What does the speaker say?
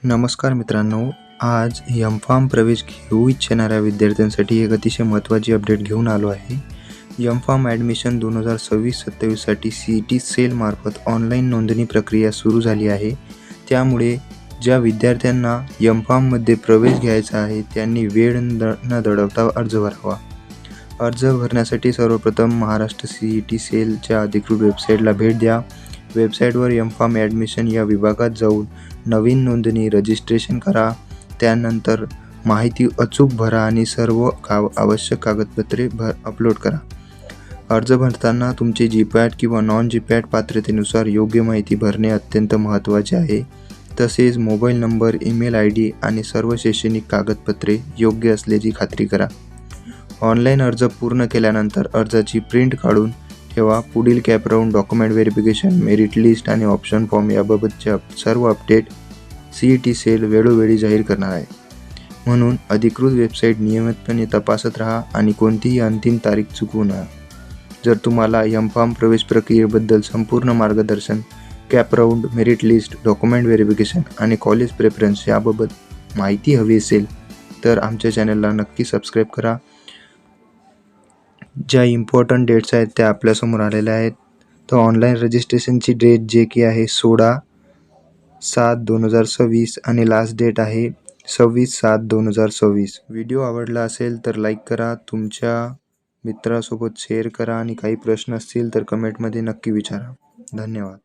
नमस्कार मित्रांनो, आज एम-फार्म प्रवेश घेऊ इच्छिणाऱ्या विद्यार्थ्यांसाठी एक अतिशय महत्त्वाची अपडेट घेऊन आलो आहे. एम-फार्म ॲडमिशन 2026-27साठी CET सेलमार्फत ऑनलाईन नोंदणी प्रक्रिया सुरू झाली आहे. त्यामुळे ज्या विद्यार्थ्यांना एम-फार्ममध्ये प्रवेश घ्यायचा आहे त्यांनी वेळ न दवडता अर्ज भरावा. अर्ज भरण्यासाठी सर्वप्रथम महाराष्ट्र CET सेलच्या अधिकृत वेबसाईटला भेट द्या. वेबसाईटवर एम-फार्म ॲडमिशन या विभागात जाऊन नवीन नोंदणी रजिस्ट्रेशन करा. त्यानंतर माहिती अचूक भरा आणि सर्व आवश्यक कागदपत्रे अपलोड करा. अर्ज भरताना तुमचे GPAT किंवा नॉन GPAT पात्रतेनुसार योग्य माहिती भरणे अत्यंत महत्त्वाचे आहे. तसेच मोबाईल नंबर, ईमेल ID आणि सर्व शैक्षणिक कागदपत्रे योग्य असल्याची खात्री करा. ऑनलाईन अर्ज पूर्ण केल्यानंतर अर्जाची प्रिंट काढून ठेवा. पुढील कॅपराऊंड, डॉक्युमेंट व्हेरिफिकेशन, मेरिट लिस्ट आणि ऑप्शन फॉर्म याबाबतचे सर्व अपडेट CET सेल वेळोवेळी जाहीर करणार आहे. म्हणून अधिकृत वेबसाईट नियमितपणे तपासत राहा आणि कोणतीही अंतिम तारीख चुकवू नका. जर तुम्हाला एम-फार्म प्रवेश प्रक्रियेबद्दल संपूर्ण मार्गदर्शन, कॅपराऊंड, मेरिट लिस्ट, डॉक्युमेंट व्हेरिफिकेशन आणि कॉलेज प्रेफरन्स याबाबत माहिती हवी असेल तर आमच्या चॅनलला नक्की सबस्क्राईब करा. ज्या इम्पॉर्टंट डेट्स आहेत त्या आपल्यासमोर आलेल्या आहेत. तर ऑनलाईन रजिस्ट्रेशनची डेट जे की आहे 16/7/2026 आणि लास्ट डेट आहे 26/7/2026. व्हिडिओ आवडला असेल तर लाईक करा, तुमच्या मित्रासोबत शेअर करा आणि काही प्रश्न असतील तर कमेंटमध्ये नक्की विचारा. धन्यवाद.